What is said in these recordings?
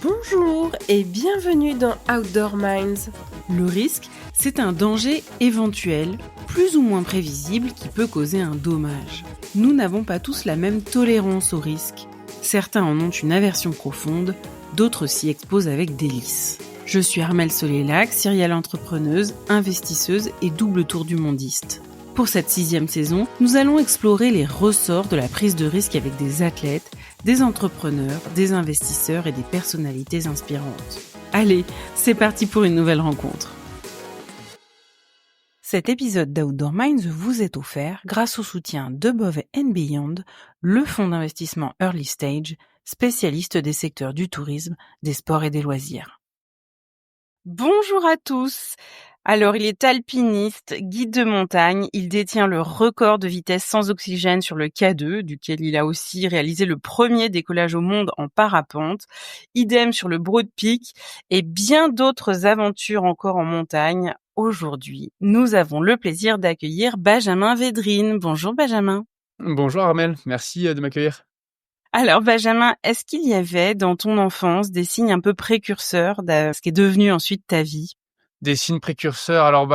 Bonjour et bienvenue dans Outdoor Minds. Le risque, c'est un danger éventuel, plus ou moins prévisible, qui peut causer un dommage. Nous n'avons pas tous la même tolérance au risque. Certains en ont une aversion profonde, d'autres s'y exposent avec délice. Je suis Armelle Solélac, serial entrepreneuse, investisseuse et double tour du mondiste. Pour cette 6e saison, nous allons explorer les ressorts de la prise de risque avec des athlètes, des entrepreneurs, des investisseurs et des personnalités inspirantes. Allez, c'est parti pour une nouvelle rencontre. Cet épisode d'Outdoor Minds vous est offert grâce au soutien d'Above and Beyond, le fonds d'investissement Early Stage, spécialiste des secteurs du tourisme, des sports et des loisirs. Bonjour à tous. Alors, il est alpiniste, guide de montagne, il détient le record de vitesse sans oxygène sur le K2, duquel il a aussi réalisé le premier décollage au monde en parapente, idem sur le Broad Peak et bien d'autres aventures encore en montagne. Aujourd'hui, nous avons le plaisir d'accueillir Benjamin Védrine. Bonjour Benjamin. Bonjour Armelle, merci de m'accueillir. Alors Benjamin, est-ce qu'il y avait dans ton enfance des signes un peu précurseurs de ce qui est devenu ensuite ta vie ? Des signes précurseurs, alors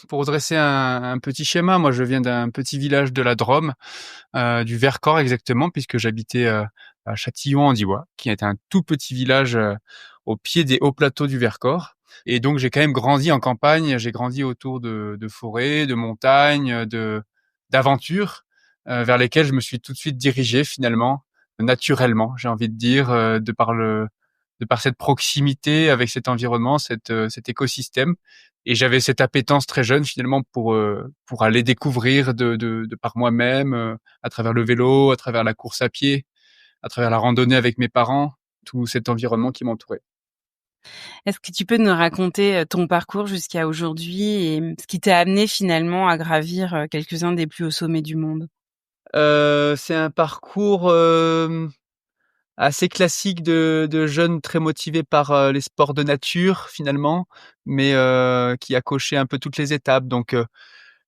pour dresser un petit schéma, moi je viens d'un petit village de la Drôme, du Vercors exactement, puisque j'habitais à Châtillon-en-Diois, qui est un tout petit village au pied des hauts plateaux du Vercors. Et donc j'ai quand même grandi en campagne, j'ai grandi autour de forêts, de montagnes, d'aventures, vers lesquelles je me suis tout de suite dirigé finalement, naturellement, j'ai envie de dire, de par cette proximité avec cet environnement, cet écosystème. Et j'avais cette appétence très jeune finalement pour aller découvrir de par moi-même, à travers le vélo, à travers la course à pied, à travers la randonnée avec mes parents, tout cet environnement qui m'entourait. Est-ce que tu peux nous raconter ton parcours jusqu'à aujourd'hui et ce qui t'a amené finalement à gravir quelques-uns des plus hauts sommets du monde ? C'est un parcours assez classique de jeunes très motivés par les sports de nature finalement, mais qui a coché un peu toutes les étapes. Donc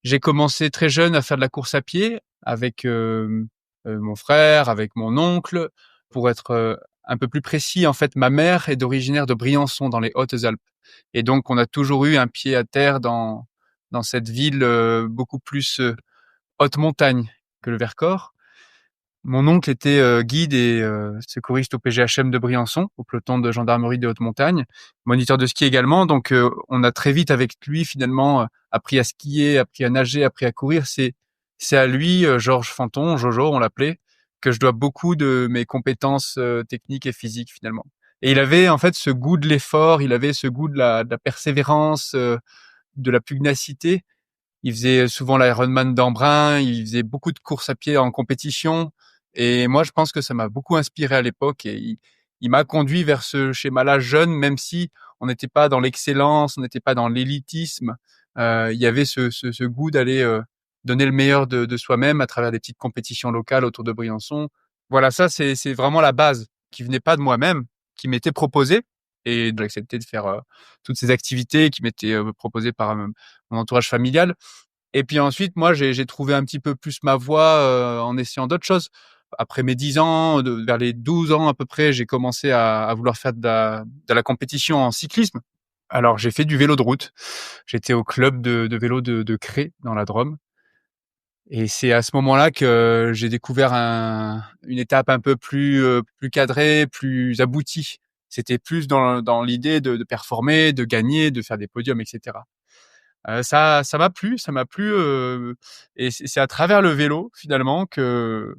j'ai commencé très jeune à faire de la course à pied avec mon frère, avec mon oncle. Pour être un peu plus précis, en fait, ma mère est originaire de Briançon dans les Hautes-Alpes. Et donc on a toujours eu un pied à terre dans cette ville beaucoup plus haute montagne que le Vercors. Mon oncle était guide et secouriste au PGHM de Briançon, au peloton de gendarmerie des Hautes-Montagnes, moniteur de ski également. Donc on a très vite avec lui finalement appris à skier, appris à nager, appris à courir. C'est à lui, Georges Fanton, Jojo, on l'appelait, que je dois beaucoup de mes compétences techniques et physiques finalement. Et il avait en fait ce goût de l'effort, il avait ce goût de la persévérance, de la pugnacité. Il faisait souvent l'Ironman d'Embrun, il faisait beaucoup de courses à pied en compétition. Et moi, je pense que ça m'a beaucoup inspiré à l'époque et il m'a conduit vers ce schéma-là jeune, même si on n'était pas dans l'excellence, on n'était pas dans l'élitisme. Il y avait ce goût d'aller donner le meilleur de soi-même à travers des petites compétitions locales autour de Briançon. Voilà, ça, c'est vraiment la base qui venait pas de moi-même, qui m'était proposée. Et j'ai accepté de faire toutes ces activités qui m'étaient proposées par mon entourage familial. Et puis ensuite, moi, j'ai trouvé un petit peu plus ma voie en essayant d'autres choses. Après mes 10 ans, vers les 12 ans à peu près, j'ai commencé à vouloir faire de la compétition en cyclisme. Alors, j'ai fait du vélo de route. J'étais au club de vélo de Cré, dans la Drôme. Et c'est à ce moment-là que j'ai découvert une étape un peu plus cadrée, plus aboutie. C'était plus dans l'idée de performer, de gagner, de faire des podiums, etc. Ça m'a plu, et c'est à travers le vélo finalement que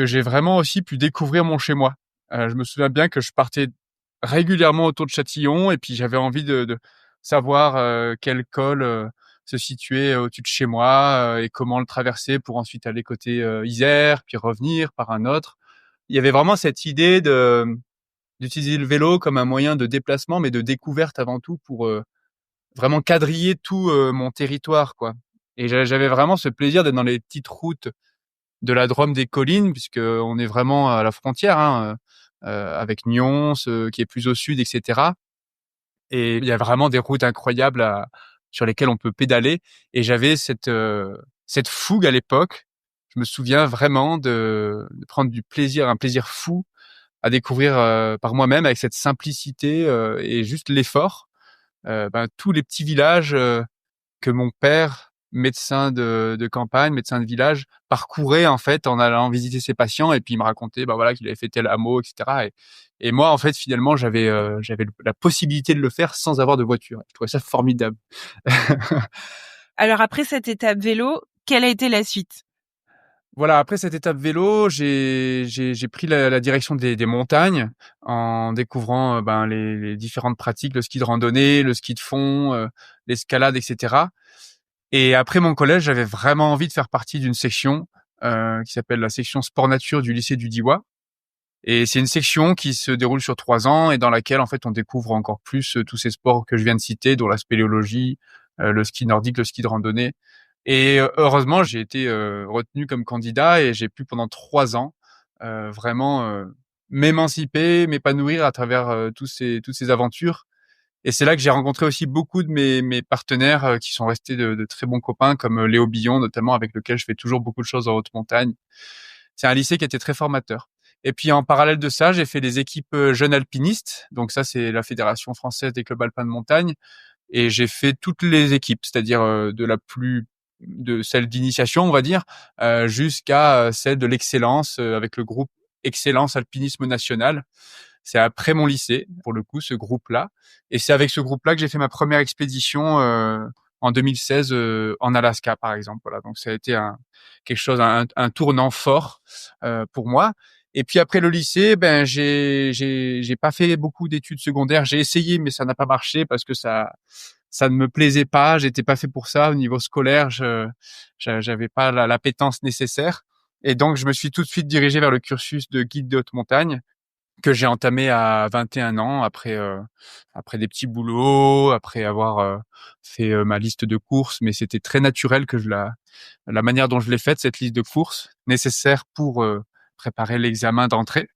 j'ai vraiment aussi pu découvrir mon chez moi. Je me souviens bien que je partais régulièrement autour de Châtillon et puis j'avais envie de savoir quel col se situait au-dessus de chez moi et comment le traverser pour ensuite aller côté Isère, puis revenir par un autre. Il y avait vraiment cette idée d'utiliser le vélo comme un moyen de déplacement, mais de découverte avant tout pour vraiment quadriller tout mon territoire, quoi. Et j'avais vraiment ce plaisir d'être dans les petites routes de la Drôme des collines, puisque on est vraiment à la frontière, hein, avec Nyons, qui est plus au sud, etc. Et il y a vraiment des routes incroyables sur lesquelles on peut pédaler. Et j'avais cette fougue à l'époque. Je me souviens vraiment de prendre du plaisir, un plaisir fou à découvrir par moi-même avec cette simplicité et juste l'effort. Tous les petits villages que mon père, médecin de campagne, médecin de village, parcourait en fait en allant visiter ses patients et puis il me racontait voilà qu'il avait fait tel hameau, etc. Et moi en fait finalement j'avais la possibilité de le faire sans avoir de voiture. Je trouvais ça formidable. Alors après cette étape vélo, quelle a été la suite? Voilà, après cette étape vélo, j'ai pris la direction des montagnes en découvrant les différentes pratiques, le ski de randonnée, le ski de fond, l'escalade, etc. Et après mon collège, j'avais vraiment envie de faire partie d'une section qui s'appelle la section sport nature du lycée du Diois. Et c'est une section qui se déroule sur 3 ans et dans laquelle en fait on découvre encore plus tous ces sports que je viens de citer, dont la spéléologie, le ski nordique, le ski de randonnée. Et heureusement, j'ai été retenu comme candidat et j'ai pu pendant 3 ans vraiment m'émanciper, m'épanouir à travers toutes ces aventures. Et c'est là que j'ai rencontré aussi beaucoup de mes partenaires qui sont restés de très bons copains, comme Léo Billon notamment, avec lequel je fais toujours beaucoup de choses en haute montagne. C'est un lycée qui était très formateur. Et puis en parallèle de ça, j'ai fait des équipes jeunes alpinistes. Donc ça, c'est la Fédération française des clubs alpins de montagne. Et j'ai fait toutes les équipes, c'est-à-dire de celle d'initiation, on va dire, jusqu'à celle de l'excellence avec le groupe Excellence Alpinisme National. C'est après mon lycée, pour le coup, ce groupe-là. Et c'est avec ce groupe-là que j'ai fait ma première expédition en 2016 en Alaska, par exemple. Voilà, donc ça a été quelque chose, un tournant fort pour moi. Et puis après le lycée, j'ai pas fait beaucoup d'études secondaires. J'ai essayé, mais ça n'a pas marché parce que ça ne me plaisait pas. J'étais pas fait pour ça au niveau scolaire. J'avais pas l'appétence nécessaire. Et donc je me suis tout de suite dirigé vers le cursus de guide de haute montagne que j'ai entamé à 21 ans après des petits boulots, après avoir fait ma liste de courses, mais c'était très naturel que la manière dont je l'ai faite, cette liste de courses nécessaire pour préparer l'examen d'entrée.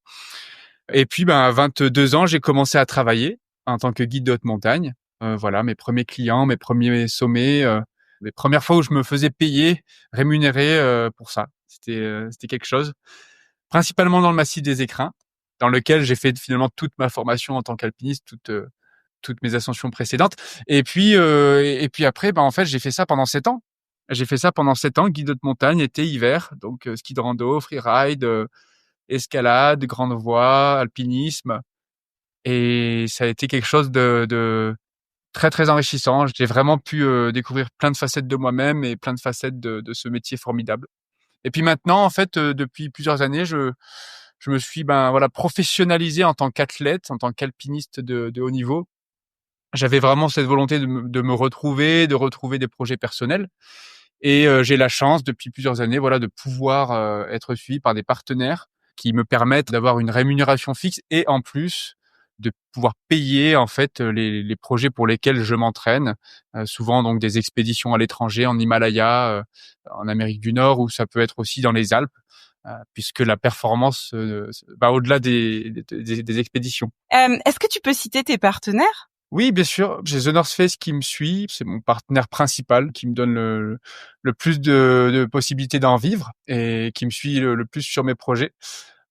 Et puis à 22 ans, j'ai commencé à travailler en tant que guide de haute montagne. Voilà, mes premiers clients, mes premiers sommets, les premières fois où je me faisais payer, rémunérer pour ça. C'était quelque chose. Principalement dans le massif des Écrins, dans lequel j'ai fait finalement toute ma formation en tant qu'alpiniste, toutes mes ascensions précédentes. Et puis après, en fait, j'ai fait ça pendant 7 ans. J'ai fait ça pendant 7 ans, guide de montagne, été, hiver, donc ski de rando, freeride, escalade, grande voie, alpinisme. Et ça a été quelque chose de très, très enrichissant. J'ai vraiment pu découvrir plein de facettes de moi-même et plein de facettes de ce métier formidable. Et puis maintenant, en fait, depuis plusieurs années, je me suis professionnalisé en tant qu'athlète, en tant qu'alpiniste de haut niveau. J'avais vraiment cette volonté de me retrouver, de retrouver des projets personnels. Et j'ai la chance depuis plusieurs années de pouvoir être suivi par des partenaires qui me permettent d'avoir une rémunération fixe et en plus de pouvoir payer en fait les projets pour lesquels je m'entraîne, souvent donc des expéditions à l'étranger, en Himalaya, en Amérique du Nord, ou ça peut être aussi dans les Alpes, puisque la performance va au-delà des expéditions. Est-ce que tu peux citer tes partenaires? Oui, bien sûr. J'ai The North Face qui me suit. C'est mon partenaire principal qui me donne le plus de possibilités d'en vivre et qui me suit le plus sur mes projets.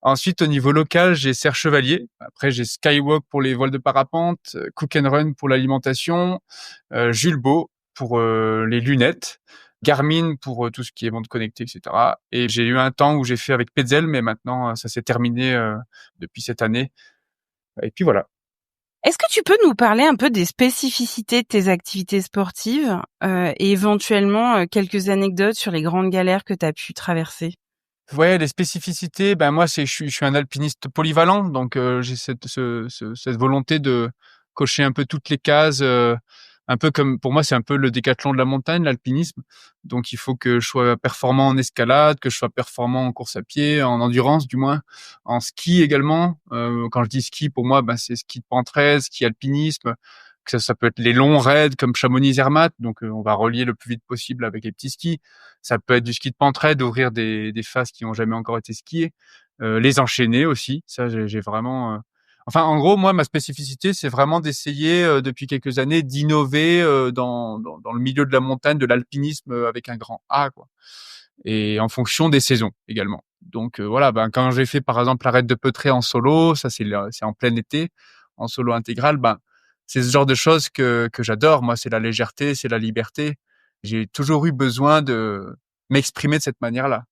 Ensuite, au niveau local, j'ai Serre Chevalier. Après, j'ai Skywalk pour les vols de parapente, Cook and Run pour l'alimentation, Jules Beau pour les lunettes, Garmin pour tout ce qui est montre connectée, etc. Et j'ai eu un temps où j'ai fait avec Petzl, mais maintenant, ça s'est terminé depuis cette année. Et puis voilà. Est-ce que tu peux nous parler un peu des spécificités de tes activités sportives et éventuellement quelques anecdotes sur les grandes galères que tu as pu traverser? Ouais, les spécificités, moi, je suis un alpiniste polyvalent, donc j'ai cette volonté de cocher un peu toutes les cases, un peu comme pour moi, c'est un peu le décathlon de la montagne, l'alpinisme. Donc il faut que je sois performant en escalade, que je sois performant en course à pied, en endurance du moins, en ski également. Quand je dis ski, pour moi, c'est ski de pentraise, ski alpinisme, que ça peut être les longs raids comme Chamonix-Zermatt, donc on va relier le plus vite possible avec les petits skis. Ça peut être du ski de pentraide, ouvrir des faces qui ont jamais encore été skiées, les enchaîner aussi. Ça, j'ai vraiment. Enfin, en gros, moi, ma spécificité, c'est vraiment d'essayer depuis quelques années d'innover dans le milieu de la montagne, de l'alpinisme avec un grand A, quoi. Et en fonction des saisons également. Donc voilà, quand j'ai fait par exemple l'arête de Petré en solo, ça c'est en plein été, en solo intégral, c'est ce genre de choses que j'adore. Moi, c'est la légèreté, c'est la liberté. J'ai toujours eu besoin de m'exprimer de cette manière-là.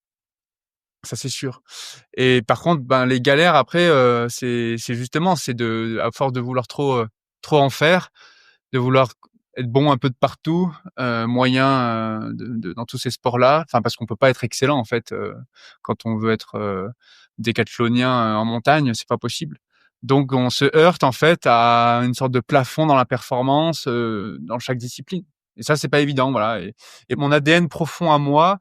Ça, c'est sûr. Et par contre, les galères après, c'est justement, c'est de à force de vouloir trop en faire, de vouloir être bon un peu de partout, moyen, de dans tous ces sports-là. Enfin, parce qu'on peut pas être excellent en fait, quand on veut être, décathlonien, en montagne, c'est pas possible. Donc on se heurte en fait à une sorte de plafond dans la performance, dans chaque discipline. Et ça, c'est pas évident, voilà. Et mon ADN profond à moi,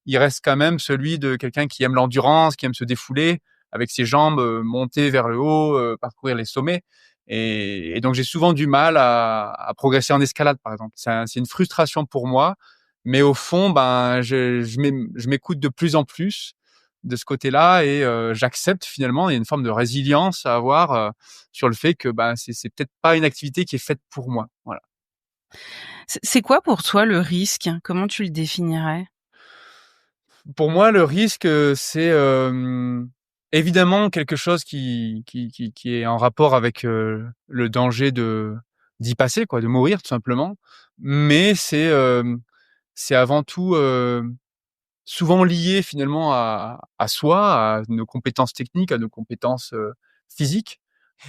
il reste quand même celui de quelqu'un qui aime l'endurance, qui aime se défouler avec ses jambes, monter vers le haut, parcourir les sommets. Et donc j'ai souvent du mal à progresser en escalade, par exemple. C'est une frustration pour moi, mais au fond, je m'écoute de plus en plus de ce côté-là et j'accepte finalement. Il y a une forme de résilience à avoir sur le fait que c'est peut-être pas une activité qui est faite pour moi. Voilà. C'est quoi pour toi le risque? Comment tu le définirais? Pour moi, le risque, c'est évidemment quelque chose qui est en rapport avec le danger de d'y passer, quoi, de mourir tout simplement. Mais c'est avant tout souvent lié finalement à soi, à nos compétences techniques, à nos compétences physiques.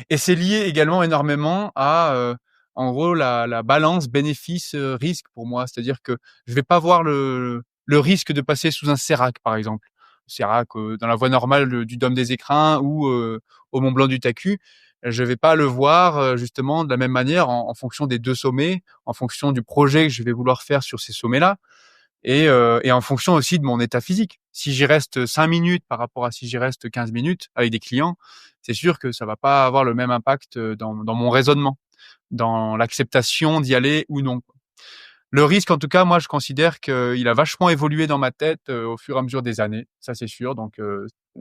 Et c'est lié également énormément à, en gros, la balance bénéfice, risque pour moi. C'est-à-dire que je vais pas voir le risque de passer sous un sérac, par exemple. Sérac, dans la voie normale du Dôme des Écrins ou, au Mont Blanc du Tacu. Je vais pas le voir, justement de la même manière en fonction des 2 sommets, en fonction du projet que je vais vouloir faire sur ces sommets-là et en fonction aussi de mon état physique. Si j'y reste 5 minutes par rapport à si j'y reste 15 minutes avec des clients, c'est sûr que ça va pas avoir le même impact dans mon raisonnement, dans l'acceptation d'y aller ou non. Le risque, en tout cas, moi, je considère qu'il a vachement évolué dans ma tête au fur et à mesure des années, ça c'est sûr. Donc,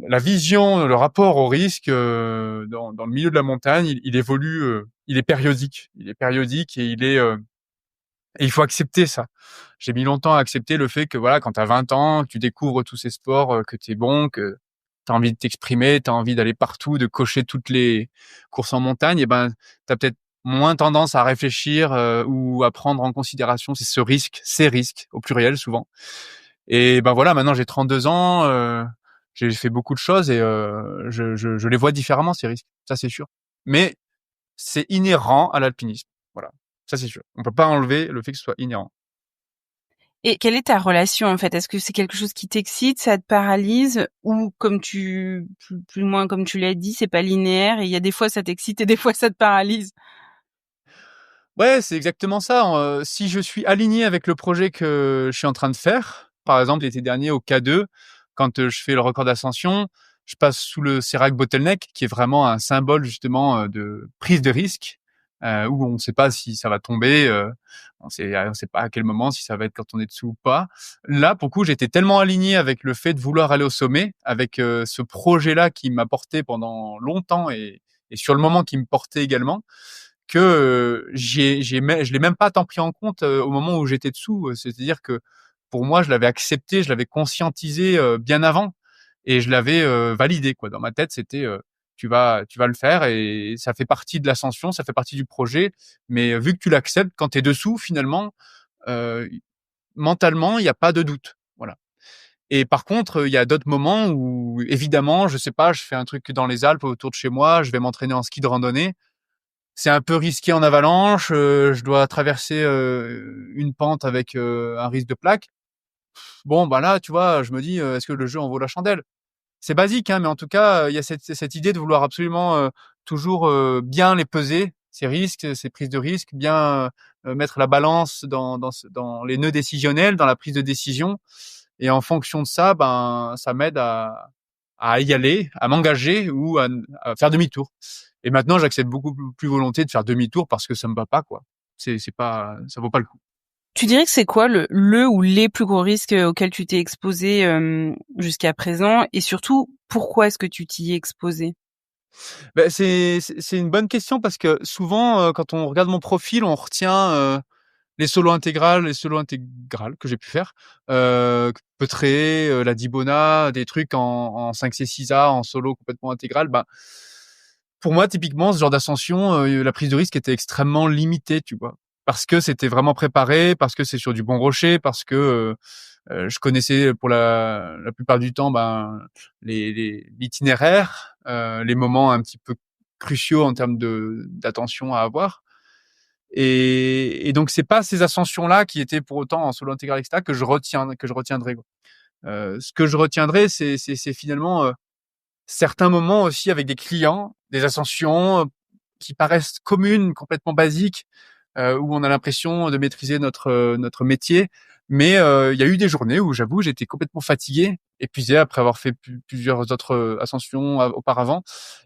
la vision, le rapport au risque dans le milieu de la montagne, il évolue, il est périodique. Il est périodique et et il faut accepter ça. J'ai mis longtemps à accepter le fait que voilà, quand tu as 20 ans, que tu découvres tous ces sports, que tu es bon, que tu as envie de t'exprimer, tu as envie d'aller partout, de cocher toutes les courses en montagne, et tu as peut-être moins tendance à réfléchir ou à prendre en considération ces risques au pluriel souvent. Et voilà, maintenant j'ai 32 ans, j'ai fait beaucoup de choses et je les vois différemment ces risques, ça c'est sûr. Mais c'est inhérent à l'alpinisme, voilà, ça c'est sûr. On peut pas enlever le fait que ce soit inhérent. Et quelle est ta relation, en fait? Est-ce que c'est quelque chose qui t'excite, ça te paralyse ou plus ou moins comme tu l'as dit, c'est pas linéaire et il y a des fois ça t'excite et des fois ça te paralyse? Ouais, c'est exactement ça, si je suis aligné avec le projet que je suis en train de faire, par exemple l'été dernier au K2, quand, je fais le record d'ascension, je passe sous le Sérac Bottleneck qui est vraiment un symbole justement, de prise de risque, où on ne sait pas si ça va tomber, on sait pas à quel moment, si ça va être quand on est dessous ou pas. Là, pour le coup, j'étais tellement aligné avec le fait de vouloir aller au sommet, avec, ce projet-là qui m'a porté pendant longtemps et sur le moment qui me portait également, que je l'ai même pas tant pris en compte au moment où j'étais dessous. C'est-à-dire que pour moi, je l'avais accepté, je l'avais conscientisé bien avant et je l'avais validé quoi. Dans ma tête, c'était tu vas le faire et ça fait partie de l'ascension, ça fait partie du projet. Mais vu que tu l'acceptes, quand tu es dessous, finalement, euh, mentalement, il n'y a pas de doute. Voilà. Et par contre, il y a d'autres moments où, évidemment, je sais pas, je fais un truc dans les Alpes autour de chez moi, je vais m'entraîner en ski de randonnée. C'est un peu risqué en avalanche, je dois traverser, une pente avec, un risque de plaque. Bon, là, tu vois, je me dis, «Est-ce que le jeu en vaut la chandelle?» C'est basique, hein, mais en tout cas, il y a cette idée de vouloir absolument, toujours, bien les peser, ces risques, ces prises de risques, bien, mettre la balance dans les nœuds décisionnels, dans la prise de décision et en fonction de ça, ça m'aide à y aller, à m'engager ou à faire demi-tour. Et maintenant, j'accepte beaucoup plus volontiers de faire demi-tour parce que ça me va pas, quoi. C'est pas, ça vaut pas le coup. Tu dirais que c'est quoi le ou les plus gros risques, auxquels tu t'es exposé, jusqu'à présent et surtout pourquoi est-ce que tu t'y es exposé? C'est une bonne question parce que souvent, quand on regarde mon profil, on retient, les solos intégrales que j'ai pu faire, Peutré, la Dibona, des trucs en 5C6A, en solo complètement intégral, bah, pour moi, typiquement, ce genre d'ascension, la prise de risque était extrêmement limitée, tu vois? Parce que c'était vraiment préparé, parce que c'est sur du bon rocher, parce que, je connaissais pour la plupart du temps, ben, l'itinéraire, les moments un petit peu cruciaux en termes d'attention à avoir et donc c'est pas ces ascensions-là qui étaient pour autant en solo intégral et cetera que je retiendrai, quoi. Ce que je retiendrai, c'est finalement, certains moments aussi avec des clients, des ascensions qui paraissent communes, complètement basiques, où on a l'impression de maîtriser notre métier. Mais il y a eu des journées où j'avoue, j'étais complètement fatigué, épuisé après avoir fait plusieurs autres ascensions auparavant.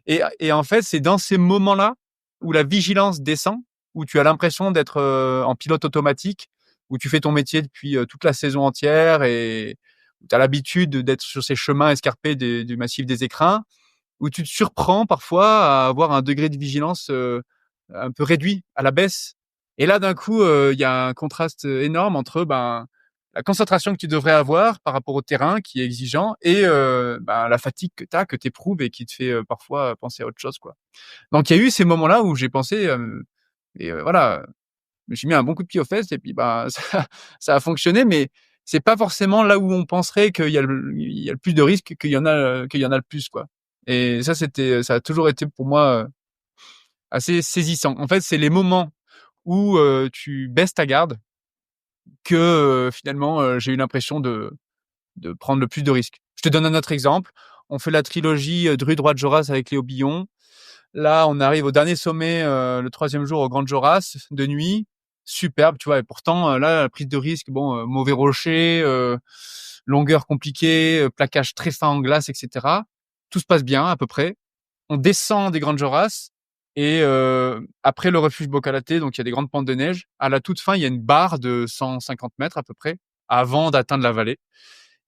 Et en fait, c'est dans ces moments-là où la vigilance descend, où tu as l'impression d'être en pilote automatique, où tu fais ton métier depuis toute la saison entière et tu as l'habitude d'être sur ces chemins escarpés du massif des Écrins, où tu te surprends parfois à avoir un degré de vigilance un peu réduit, à la baisse. Et là, d'un coup, il y a un contraste énorme entre ben, la concentration que tu devrais avoir par rapport au terrain qui est exigeant et ben, la fatigue que tu as, que tu éprouves et qui te fait parfois penser à autre chose, quoi. Donc il y a eu ces moments-là où j'ai pensé et voilà, je me suis mis un bon coup de pied aux fesses et puis bah ça a fonctionné, mais c'est pas forcément là où on penserait qu'il y a le plus de risques qu'il y en a le plus, quoi. Et ça a toujours été pour moi assez saisissant. En fait, c'est les moments où tu baisses ta garde que finalement j'ai eu l'impression de prendre le plus de risques. Je te donne un autre exemple. On fait la trilogie Dru Droite Joras avec Léo Billon. Là, on arrive au dernier sommet, le 3e jour au Grand Joras, de nuit. Superbe, tu vois. Et pourtant, là, la prise de risque, bon, mauvais rocher, longueur compliquée, plaquage très fin en glace, etc. Tout se passe bien, à peu près. On descend des Grandes Joras et après le refuge Bocalaté, donc il y a des grandes pentes de neige. À la toute fin, il y a une barre de 150 mètres à peu près avant d'atteindre la vallée.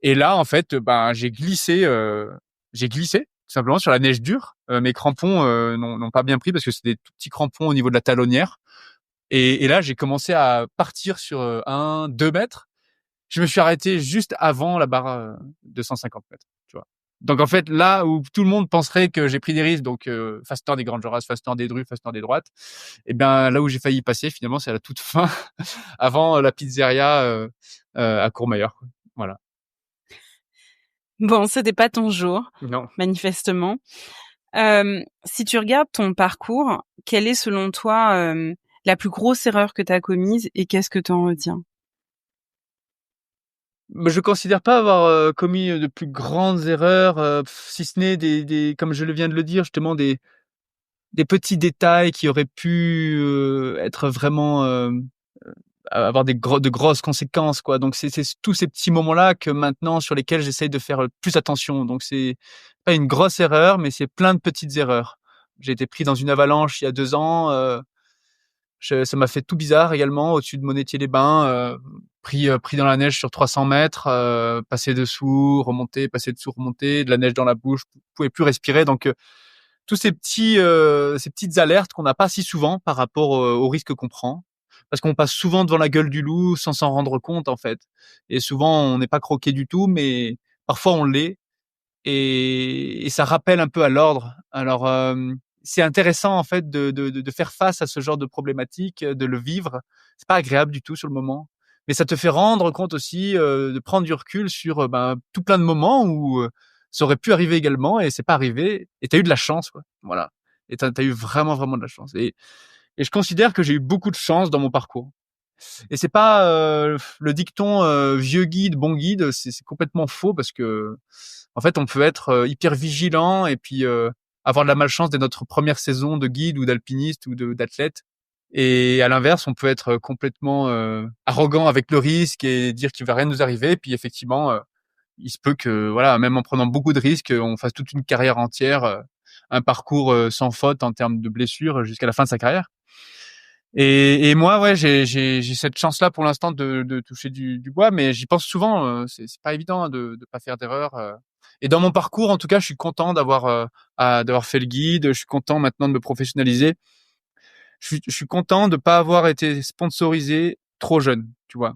Et là, en fait, ben, j'ai glissé tout simplement sur la neige dure. Mes crampons n'ont pas bien pris parce que c'est des tout petits crampons au niveau de la talonnière. Et là, j'ai commencé à partir sur 2 mètres. Je me suis arrêté juste avant la barre de 150 mètres, tu vois. Donc en fait, là où tout le monde penserait que j'ai pris des risques, donc Fastor des Grandes Joras, Fastor des Drues, Fastor des Droites, et bien là où j'ai failli passer, finalement, c'est à la toute fin, avant la pizzeria à Courmayeur. Voilà. Bon, c'était pas ton jour, Non. manifestement. Si tu regardes ton parcours, quelle est selon toi la plus grosse erreur que tu as commise et qu'est-ce que tu en retiens? Je considère pas avoir commis de plus grandes erreurs, si ce n'est des comme je le viens de le dire justement des petits détails qui auraient pu être vraiment avoir de grosses conséquences, quoi. Donc c'est tous ces petits moments-là que maintenant sur lesquels j'essaye de faire plus attention. Donc c'est pas une grosse erreur, mais c'est plein de petites erreurs. J'ai été pris dans une avalanche il y a 2 ans. Ça m'a fait tout bizarre également au-dessus de Monétier-les-Bains, pris dans la neige sur 300 mètres, passer dessous, remonter, passer dessous, remonter, de la neige dans la bouche, je pouvais plus respirer. Donc tous ces petites alertes qu'on n'a pas si souvent par rapport au risque qu'on prend, parce qu'on passe souvent devant la gueule du loup sans s'en rendre compte en fait. Et souvent on n'est pas croqué du tout, mais parfois on l'est et ça rappelle un peu à l'ordre. Alors c'est intéressant en fait de faire face à ce genre de problématique, de le vivre. C'est pas agréable du tout sur le moment, mais ça te fait rendre compte aussi de prendre du recul sur ben, tout plein de moments où ça aurait pu arriver également et c'est pas arrivé et t'as eu de la chance, quoi. Voilà. Et t'as eu vraiment de la chance. Et je considère que j'ai eu beaucoup de chance dans mon parcours. Et c'est pas le dicton vieux guide, bon guide, c'est complètement faux parce que en fait, on peut être hyper vigilant et puis avoir de la malchance dès notre première saison de guide ou d'alpiniste ou d'athlète. Et à l'inverse, on peut être complètement arrogant avec le risque et dire qu'il va rien nous arriver. Puis effectivement, il se peut que voilà, même en prenant beaucoup de risques, on fasse toute une carrière entière, un parcours sans faute en termes de blessures jusqu'à la fin de sa carrière. Et moi, ouais, j'ai cette chance-là pour l'instant de toucher du bois, mais j'y pense souvent. C'est pas évident hein, de pas faire d'erreur. Et dans mon parcours, en tout cas, je suis content d'avoir fait le guide. Je suis content maintenant de me professionnaliser. Je suis content de pas avoir été sponsorisé trop jeune, tu vois?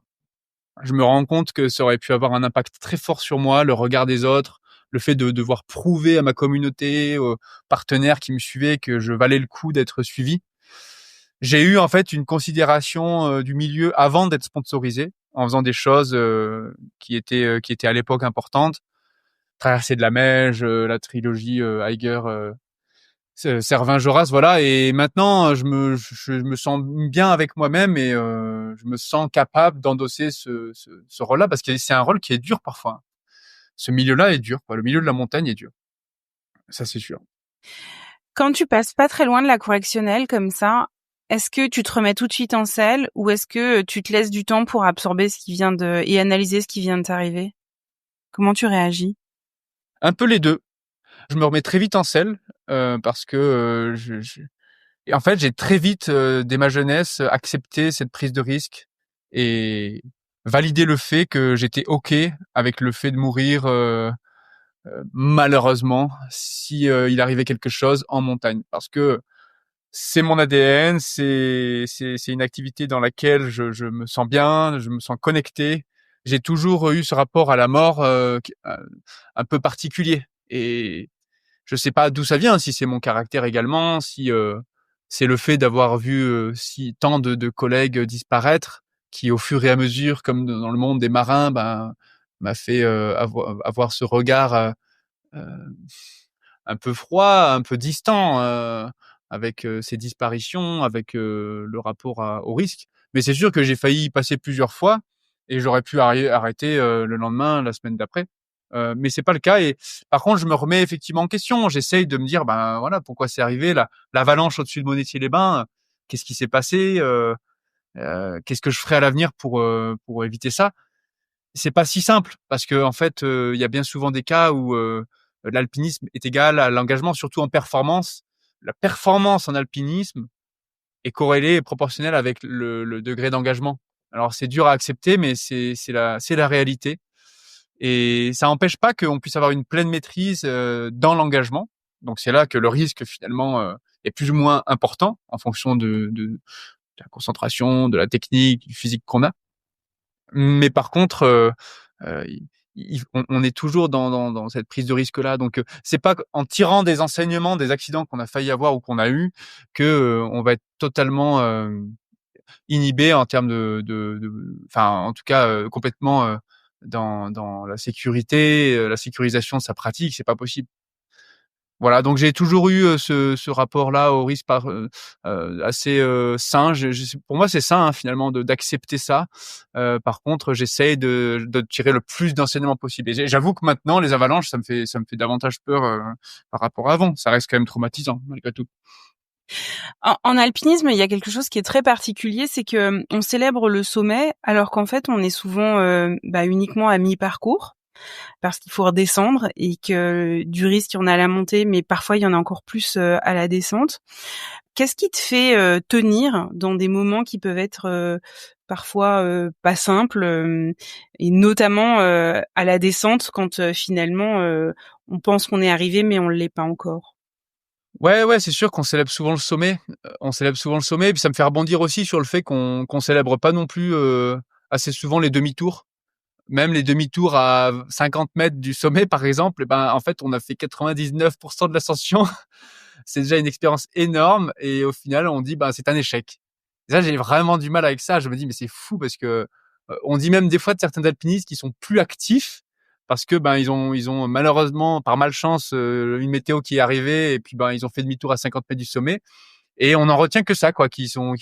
Je me rends compte que ça aurait pu avoir un impact très fort sur moi, le regard des autres, le fait de devoir prouver à ma communauté, aux partenaires qui me suivaient que je valais le coup d'être suivi. J'ai eu en fait une considération, du milieu avant d'être sponsorisé, en faisant des choses, qui étaient à l'époque importantes. Traversée de la Meije, la trilogie, Eiger, Servin-Joras, voilà. Et maintenant, je me sens bien avec moi-même et je me sens capable d'endosser ce rôle-là parce que c'est un rôle qui est dur parfois. Ce milieu-là est dur, quoi. Le milieu de la montagne est dur. Ça, c'est sûr. Quand tu passes pas très loin de la correctionnelle comme ça, est-ce que tu te remets tout de suite en selle ou est-ce que tu te laisses du temps pour absorber et analyser ce qui vient de t'arriver? Comment tu réagis? Un peu les 2. Je me remets très vite en selle, parce que, je et en fait, j'ai très vite, dès ma jeunesse, accepté cette prise de risque et validé le fait que j'étais OK avec le fait de mourir, malheureusement, si, il arrivait quelque chose en montagne. Parce que c'est mon ADN, c'est une activité dans laquelle je me sens bien, je me sens connecté. J'ai toujours eu ce rapport à la mort, un peu particulier et je sais pas d'où ça vient, si c'est mon caractère également, si, c'est le fait d'avoir vu, si tant de collègues disparaître, qui au fur et à mesure, comme dans le monde des marins, ben, m'a fait, avoir ce regard, heu, un peu froid, un peu distant, avec, ces disparitions, avec, le rapport au risque. Mais c'est sûr que j'ai failli y passer plusieurs fois et j'aurais pu arrêter, le lendemain, la semaine d'après. Mais c'est pas le cas et par contre, je me remets effectivement en question. J'essaye de me dire: «Ben, voilà, pourquoi c'est arrivé? L'avalanche au-dessus de Monétier-les-Bains, qu'est-ce qui s'est passé? Qu'est-ce que je ferai à l'avenir pour éviter ça?» C'est pas si simple parce que en fait, il y a bien souvent des cas où, l'alpinisme est égal à l'engagement, surtout en performance. La performance en alpinisme est corrélée et proportionnelle avec le degré d'engagement. Alors c'est dur à accepter, mais c'est la réalité et ça n'empêche pas qu'on puisse avoir une pleine maîtrise, dans l'engagement. Donc c'est là que le risque finalement, est plus ou moins important en fonction de la concentration, de la technique, du physique qu'on a. Mais par contre, on est toujours dans cette prise de risque-là. Donc, c'est pas en tirant des enseignements des accidents qu'on a failli avoir ou qu'on a eu que, on va être totalement, inhibé en termes enfin, en tout cas, complètement, dans la sécurité, la sécurisation de sa pratique, c'est pas possible. Voilà, donc j'ai toujours eu, ce rapport-là au risque assez, sain. Pour moi, c'est sain, hein, finalement d'accepter ça. Par contre, j'essaye de tirer le plus d'enseignements possible et j'avoue que maintenant les avalanches, ça me fait davantage peur, par rapport à avant. Ça reste quand même traumatisant malgré tout. En alpinisme, il y a quelque chose qui est très particulier, c'est que on célèbre le sommet alors qu'en fait, on est souvent, uniquement à mi-parcours parce qu'il faut redescendre et que du risque, il y en a à la montée, mais parfois il y en a encore plus, à la descente. Qu'est-ce qui te fait, tenir dans des moments qui peuvent être, parfois, pas simples, et notamment, à la descente quand, finalement, on pense qu'on est arrivé mais on l'est pas encore? Ouais, ouais, c'est sûr qu'on célèbre souvent le sommet. On célèbre souvent le sommet et puis ça me fait rebondir aussi sur le fait qu'on célèbre pas non plus, assez souvent les demi-tours. Même les demi-tours à 50 mètres du sommet, par exemple, et ben, en fait, on a fait 99% de l'ascension. C'est déjà une expérience énorme et au final, on dit: «Ben, c'est un échec». Et ça, j'ai vraiment du mal avec ça. Je me dis: «Mais c'est fou» parce que, on dit même des fois de certains alpinistes qui sont plus actifs parce que, ben, ils ont malheureusement, par malchance, une météo qui est arrivée et puis, ben, ils ont fait demi-tour à 50 mètres du sommet et on en retient que ça, quoi, qu'ils ont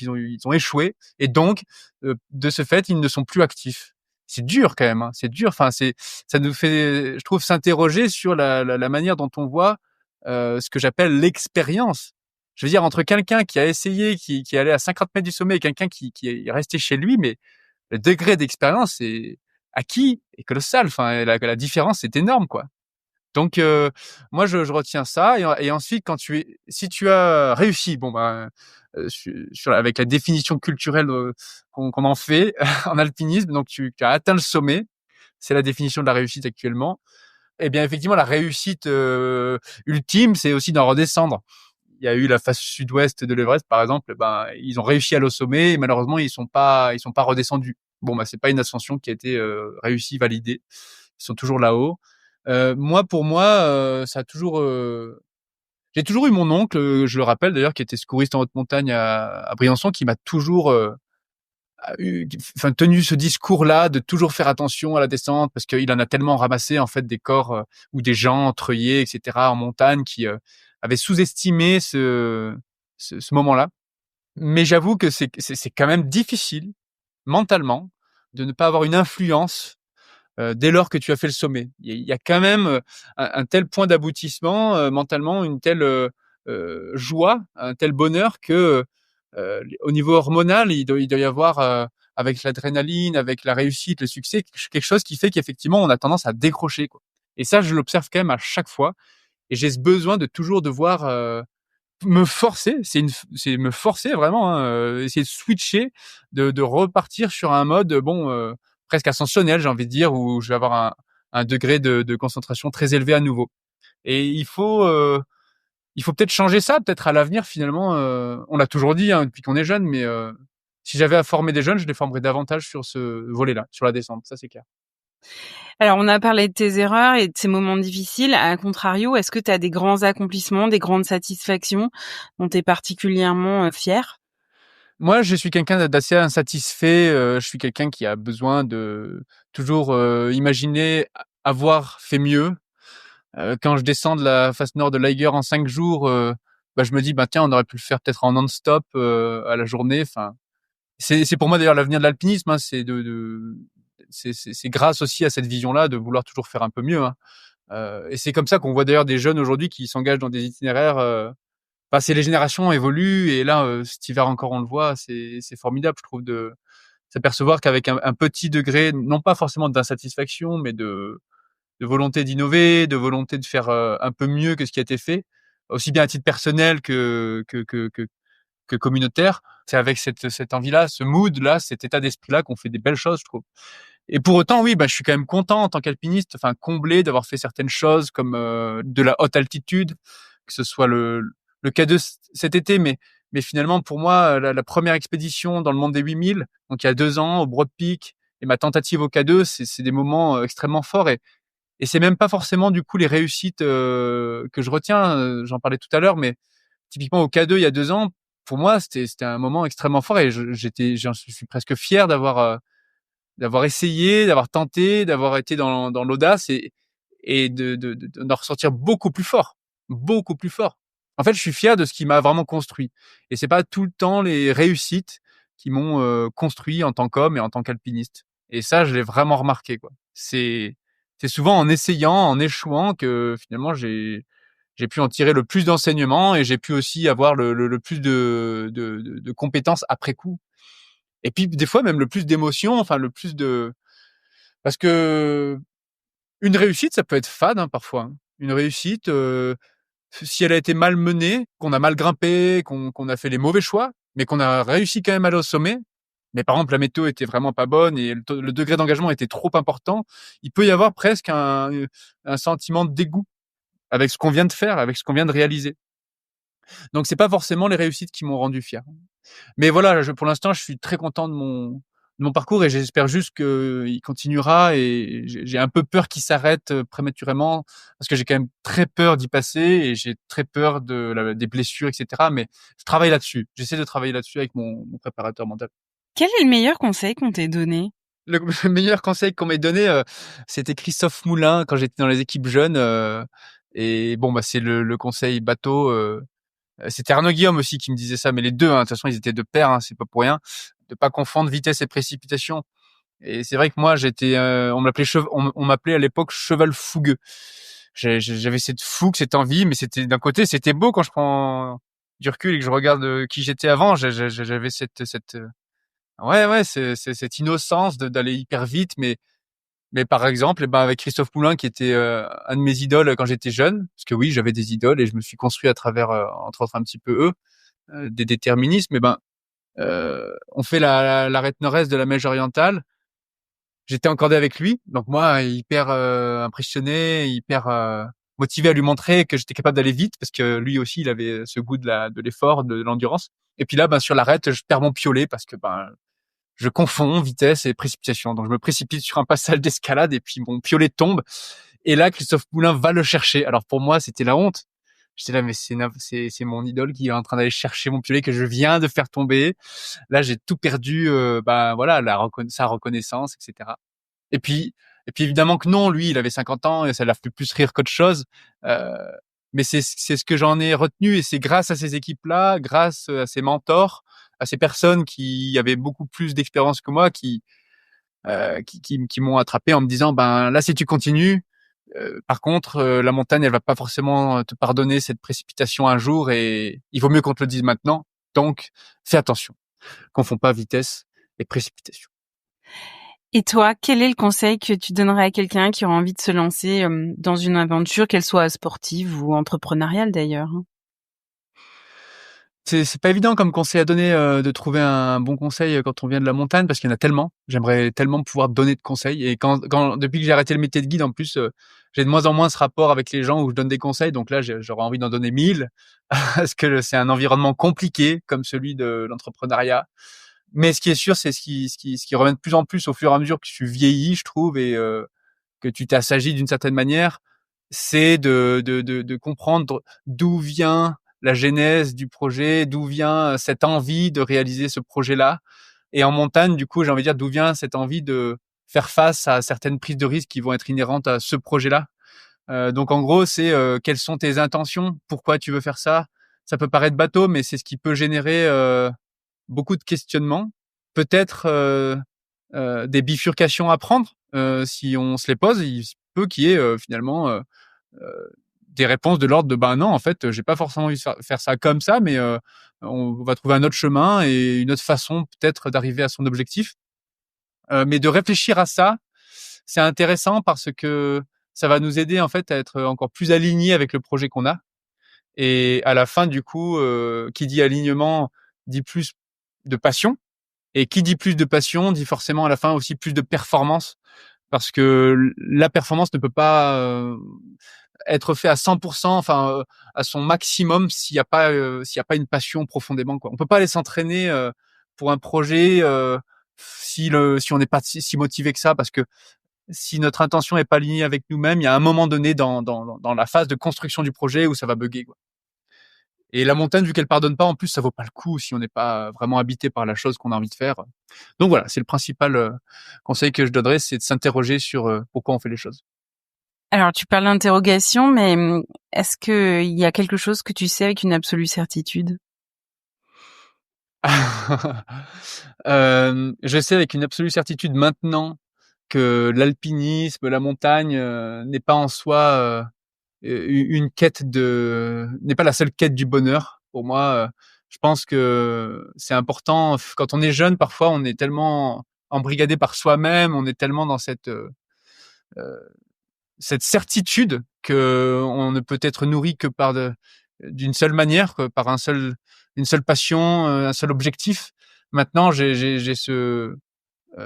échoué et donc, de ce fait, ils ne sont plus actifs. C'est dur quand même, hein, c'est dur. Enfin, ça nous fait, je trouve, s'interroger sur la manière dont on voit, ce que j'appelle l'expérience. Je veux dire, entre quelqu'un qui a essayé, qui est allé à 50 mètres du sommet et quelqu'un qui est resté chez lui, mais le degré d'expérience est acquis est colossal. Enfin, la différence est énorme, quoi. Donc moi je retiens ça et ensuite si tu as réussi, bon ben, avec la définition culturelle, qu'on en fait en alpinisme, donc tu as atteint le sommet, c'est la définition de la réussite actuellement. Et bien effectivement la réussite, ultime, c'est aussi d'en redescendre. il y a eu la face sud-ouest de l'Everest, par exemple, ben, ils ont réussi à aller au sommet et malheureusement, ils sont pas redescendus. Bon, bah, c'est pas une ascension qui a été réussie, validée. Ils sont toujours là-haut. Pour moi, ça a toujours, j'ai toujours eu mon oncle, je le rappelle d'ailleurs, qui était secouriste en haute montagne à Briançon, qui m'a toujours tenu ce discours-là de toujours faire attention à la descente parce qu'il en a tellement ramassé en fait des corps ou des gens entreliés, etc. en montagne qui avaient sous-estimé ce moment-là. Mais j'avoue que c'est quand même difficile mentalement de ne pas avoir une influence dès lors que tu as fait le sommet. Il y a quand même un tel point d'aboutissement mentalement, une telle joie, un tel bonheur que au niveau hormonal, il doit y avoir avec l'adrénaline, avec la réussite, le succès, quelque chose qui fait qu'effectivement on a tendance à décrocher, quoi. Et ça, je l'observe quand même à chaque fois. Et j'ai ce besoin de toujours devoir me forcer, c'est me forcer vraiment, hein, essayer de switcher, de repartir sur un mode bon presque ascensionnel, j'ai envie de dire, où je vais avoir un degré de concentration très élevé à nouveau. Et il faut peut-être changer ça, peut-être à l'avenir finalement. On l'a toujours dit hein, depuis qu'on est jeune, mais si j'avais à former des jeunes, je les formerais davantage sur ce volet-là, sur la descente. Ça c'est clair. Alors, on a parlé de tes erreurs et de ces moments difficiles. À contrario, est-ce que tu as des grands accomplissements, des grandes satisfactions dont tu es particulièrement fier? Moi, je suis quelqu'un d'assez insatisfait. Je suis quelqu'un qui a besoin de toujours imaginer avoir fait mieux. Quand je descends de la face nord de l'Eiger en 5 jours, bah, je me dis: «Bah, tiens, on aurait pu le faire peut-être en non-stop, à la journée». Enfin, c'est pour moi d'ailleurs l'avenir de l'alpinisme, hein, c'est grâce aussi à cette vision-là de vouloir toujours faire un peu mieux, hein. Et c'est comme ça qu'on voit d'ailleurs des jeunes aujourd'hui qui s'engagent dans des itinéraires, c'est les générations évoluent et là, cet hiver encore on le voit, c'est formidable je trouve de s'apercevoir qu'avec un petit degré, non pas forcément d'insatisfaction, mais de volonté d'innover, de volonté de faire un peu mieux que ce qui a été fait, aussi bien à titre personnel que communautaire. C'est avec cette envie-là, ce mood-là, cet état d'esprit-là qu'on fait des belles choses, je trouve. Et pour autant, oui, bah, je suis quand même content en tant qu'alpiniste, enfin comblé d'avoir fait certaines choses comme de la haute altitude, que ce soit le K2 cet été, mais finalement pour moi la première expédition dans le monde des 8000, donc il y a 2 ans au Broad Peak, et ma tentative au K2, c'est des moments extrêmement forts et c'est même pas forcément du coup les réussites que je retiens. J'en parlais tout à l'heure, mais typiquement au K2 il y a 2 ans, pour moi c'était un moment extrêmement fort et j'en suis presque fier d'avoir essayé, d'avoir tenté, d'avoir été dans l'audace et d'en ressortir beaucoup plus fort, beaucoup plus fort. En fait, je suis fier de ce qui m'a vraiment construit. Et c'est pas tout le temps les réussites qui m'ont construit en tant qu'homme et en tant qu'alpiniste. Et ça, je l'ai vraiment remarqué, quoi. C'est souvent en essayant, en échouant que finalement j'ai pu en tirer le plus d'enseignements et j'ai pu aussi avoir le plus de compétences après coup. Et puis des fois même le plus d'émotions, enfin le plus de parce que une réussite, ça peut être fade, hein, parfois, hein. Une réussite, si elle a été mal menée, qu'on a mal grimpé, qu'on a fait les mauvais choix, mais qu'on a réussi quand même à aller au sommet, mais par exemple la météo était vraiment pas bonne et le degré d'engagement était trop important, il peut y avoir presque un sentiment de dégoût avec ce qu'on vient de faire, avec ce qu'on vient de réaliser. Donc c'est pas forcément les réussites qui m'ont rendu fier. Mais voilà, pour l'instant, je suis très content de mon parcours et j'espère juste qu'il continuera et j'ai un peu peur qu'il s'arrête prématurément parce que j'ai quand même très peur d'y passer et j'ai très peur des blessures, etc. Mais je travaille là-dessus. J'essaie de travailler là-dessus avec mon préparateur mental. Quel est le meilleur conseil qu'on t'ait donné? Le le meilleur conseil qu'on m'ait donné, c'était Christophe Moulin quand j'étais dans les équipes jeunes, et bon, bah, c'est le conseil bateau, c'était Arnaud Guillaume aussi qui me disait ça, mais les deux, hein, de toute façon, ils étaient de pair, hein, c'est pas pour rien, de pas confondre vitesse et précipitation. Et c'est vrai que moi, on m'appelait à l'époque cheval fougueux. J'avais cette fougue, cette envie, mais d'un côté, c'était beau quand je prends du recul et que je regarde qui j'étais avant. J'avais ouais, c'est cette innocence d'aller hyper vite, mais par exemple, eh ben, avec Christophe Moulin, qui était un de mes idoles quand j'étais jeune, parce que oui, j'avais des idoles et je me suis construit à travers, entre autres, un petit peu eux, des déterminismes. Eh ben, on fait l'arête nord-est de la Meige orientale. J'étais encordé avec lui, donc moi, hyper impressionné, hyper motivé à lui montrer que j'étais capable d'aller vite parce que lui aussi, il avait ce goût de l'effort, de l'endurance. Et puis là, sur l'arête, je perds mon piolet parce que je confonds vitesse et précipitation. Donc je me précipite sur un passage d'escalade et puis mon piolet tombe. Et là, Christophe Poulain va le chercher. Alors pour moi, c'était la honte. J'étais là, mais c'est mon idole qui est en train d'aller chercher mon piolet que je viens de faire tomber. Là, j'ai tout perdu, voilà, sa reconnaissance, etc. Et puis, évidemment que non, lui, il avait 50 ans et ça l'a fait plus rire qu'autre chose. Euh, mais c'est ce que j'en ai retenu et c'est grâce à ces équipes-là, grâce à ces mentors, à ces personnes qui avaient beaucoup plus d'expérience que moi, qui m'ont attrapé en me disant, là, si tu continues, par contre, la montagne, elle va pas forcément te pardonner cette précipitation un jour et il vaut mieux qu'on te le dise maintenant. Donc, fais attention. Confonds pas vitesse et précipitation. Et toi, quel est le conseil que tu donnerais à quelqu'un qui aurait envie de se lancer dans une aventure, qu'elle soit sportive ou entrepreneuriale d'ailleurs? C'est pas évident comme conseil à donner, de trouver un bon conseil quand on vient de la montagne parce qu'il y en a tellement. J'aimerais tellement pouvoir donner de conseils et quand depuis que j'ai arrêté le métier de guide en plus, j'ai de moins en moins ce rapport avec les gens où je donne des conseils donc là j'aurais envie d'en donner 1000 parce que c'est un environnement compliqué comme celui de l'entrepreneuriat. Mais ce qui est sûr, c'est ce qui revient de plus en plus au fur et à mesure que tu vieillis, je trouve et que tu t'assagis d'une certaine manière, c'est de comprendre d'où vient la genèse du projet, d'où vient cette envie de réaliser ce projet-là. Et en montagne, du coup, j'ai envie de dire d'où vient cette envie de faire face à certaines prises de risques qui vont être inhérentes à ce projet-là. Donc en gros, c'est quelles sont tes intentions, pourquoi tu veux faire ça. Ça peut paraître bateau, mais c'est ce qui peut générer beaucoup de questionnements, peut-être des bifurcations à prendre si on se les pose. Il peut qu'il y ait finalement des réponses de l'ordre de non, en fait, j'ai pas forcément envie de faire ça comme ça, mais on va trouver un autre chemin et une autre façon peut-être d'arriver à son objectif. Mais de réfléchir à ça, c'est intéressant parce que ça va nous aider en fait à être encore plus alignés avec le projet qu'on a. Et à la fin, du coup, qui dit alignement dit plus de passion. Et qui dit plus de passion dit forcément à la fin aussi plus de performance. Parce que la performance ne peut pas être fait à 100%, enfin à son maximum s'il y a pas une passion profondément, quoi. On peut pas aller s'entraîner pour un projet si on n'est pas si motivé que ça, parce que si notre intention est pas alignée avec nous-mêmes, il y a un moment donné dans la phase de construction du projet où ça va bugger, quoi. Et la montagne, vu qu'elle pardonne pas, en plus, ça vaut pas le coup si on n'est pas vraiment habité par la chose qu'on a envie de faire. Donc voilà, c'est le principal conseil que je donnerais, c'est de s'interroger sur pourquoi on fait les choses. Alors, tu parles d'interrogation, mais est-ce qu'il y a quelque chose que tu sais avec une absolue certitude? Je sais avec une absolue certitude maintenant que l'alpinisme, la montagne n'est pas en soi une quête n'est pas la seule quête du bonheur. Pour moi, je pense que c'est important. Quand on est jeune, parfois, on est tellement embrigadé par soi-même, on est tellement dans cette certitude que on ne peut être nourri que d'une seule manière, que par une seule passion, un seul objectif. Maintenant, j'ai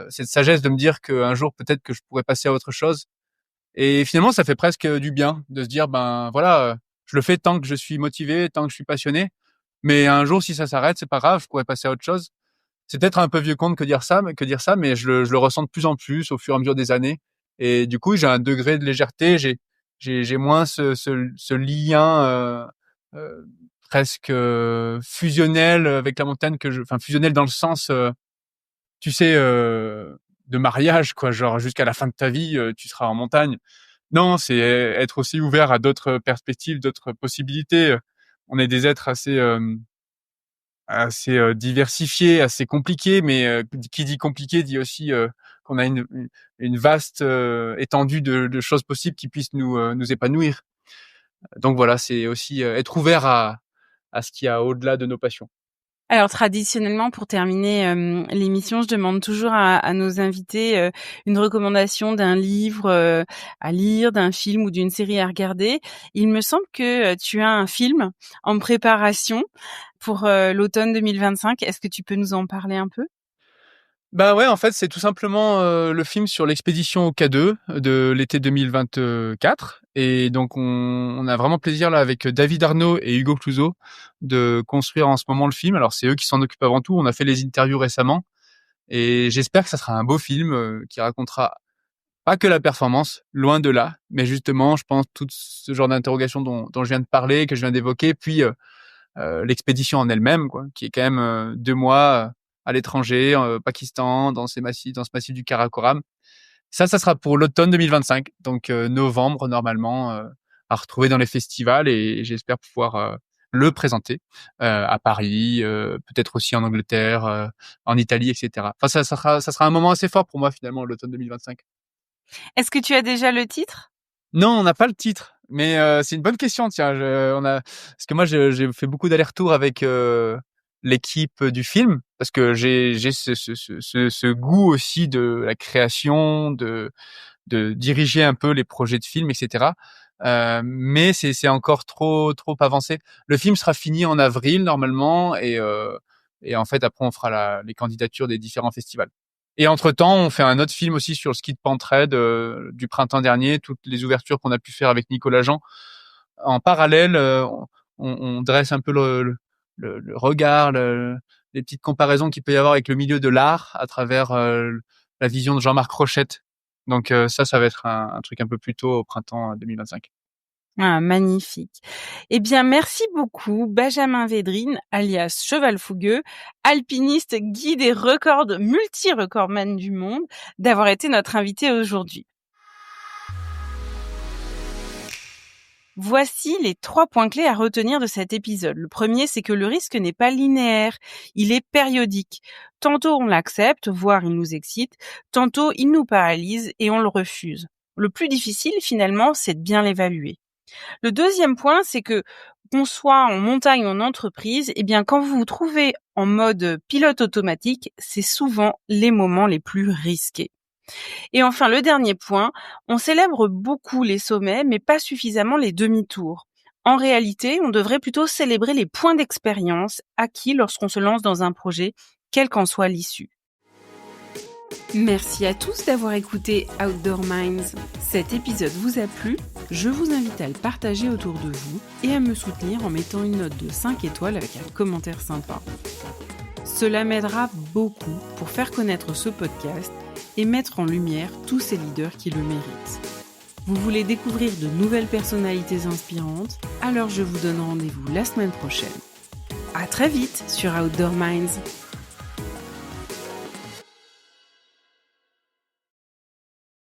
cette sagesse de me dire qu'un jour, peut-être que je pourrais passer à autre chose. Et finalement, ça fait presque du bien de se dire, voilà, je le fais tant que je suis motivé, tant que je suis passionné. Mais un jour, si ça s'arrête, c'est pas grave, je pourrais passer à autre chose. C'est peut-être un peu vieux conte que dire ça, mais je le ressens de plus en plus au fur et à mesure des années. Et du coup, j'ai un degré de légèreté, j'ai moins ce lien euh, presque fusionnel avec la montagne enfin fusionnel dans le sens, tu sais, de mariage, quoi. Genre jusqu'à la fin de ta vie, tu seras en montagne. Non, c'est être aussi ouvert à d'autres perspectives, d'autres possibilités. On est des êtres assez diversifiés, assez compliqués, mais qui dit compliqué dit aussi qu'on a une vaste étendue de choses possibles qui puissent nous épanouir. Donc voilà, c'est aussi être ouvert à ce qu'il y a au-delà de nos passions. Alors traditionnellement, pour terminer l'émission, je demande toujours à nos invités une recommandation d'un livre à lire, d'un film ou d'une série à regarder. Il me semble que tu as un film en préparation pour l'automne 2025. Est-ce que tu peux nous en parler un peu? Bah, ouais, en fait, c'est tout simplement, le film sur l'expédition au K2 de l'été 2024 et donc on a vraiment plaisir là avec David Arnaud et Hugo Clouzot de construire en ce moment le film. Alors c'est eux qui s'en occupent avant tout. On a fait les interviews récemment et j'espère que ça sera un beau film, qui racontera pas que la performance, loin de là, mais justement, je pense, tout ce genre d'interrogations dont je viens de parler, que je viens d'évoquer, puis, l'expédition en elle-même, quoi, qui est quand même 2 mois à l'étranger, Pakistan, dans ce massif du Karakoram. Ça sera pour l'automne 2025, donc novembre normalement, à retrouver dans les festivals et j'espère pouvoir le présenter à Paris, peut-être aussi en Angleterre, en Italie, etc. Enfin, ça sera un moment assez fort pour moi finalement l'automne 2025. Est-ce que tu as déjà le titre? Non, on n'a pas le titre, mais c'est une bonne question, tiens. Parce que moi, j'ai fait beaucoup d'allers-retours avec l'équipe du film, parce que j'ai ce goût aussi de la création, de diriger un peu les projets de films, etc. Mais c'est encore trop avancé. Le film sera fini en avril normalement, et en fait après on fera les candidatures des différents festivals. Et entre-temps, on fait un autre film aussi sur le ski de Pentraide du printemps dernier, toutes les ouvertures qu'on a pu faire avec Nicolas Jean. En parallèle, on dresse un peu le regard, les petites comparaisons qu'il peut y avoir avec le milieu de l'art à travers la vision de Jean-Marc Rochette. Donc ça va être un truc un peu plus tôt au printemps 2025. Ah, magnifique. Eh bien, merci beaucoup, Benjamin Védrine, alias Cheval Fougueux, alpiniste, guide et multi-recordman du monde, d'avoir été notre invité aujourd'hui. Voici les 3 points clés à retenir de cet épisode. Le premier, c'est que le risque n'est pas linéaire, il est périodique. Tantôt on l'accepte, voire il nous excite, tantôt il nous paralyse et on le refuse. Le plus difficile, finalement, c'est de bien l'évaluer. Le deuxième point, c'est que qu'on soit en montagne ou en entreprise, eh bien, quand vous vous trouvez en mode pilote automatique, c'est souvent les moments les plus risqués. Et enfin, le dernier point, on célèbre beaucoup les sommets, mais pas suffisamment les demi-tours. En réalité, on devrait plutôt célébrer les points d'expérience acquis lorsqu'on se lance dans un projet, quelle qu'en soit l'issue. Merci à tous d'avoir écouté Outdoor Minds. Cet épisode vous a plu? Je vous invite à le partager autour de vous et à me soutenir en mettant une note de 5 étoiles avec un commentaire sympa. Cela m'aidera beaucoup pour faire connaître ce podcast et mettre en lumière tous ces leaders qui le méritent. Vous voulez découvrir de nouvelles personnalités inspirantes? Alors je vous donne rendez-vous la semaine prochaine. À très vite sur Outdoor Minds.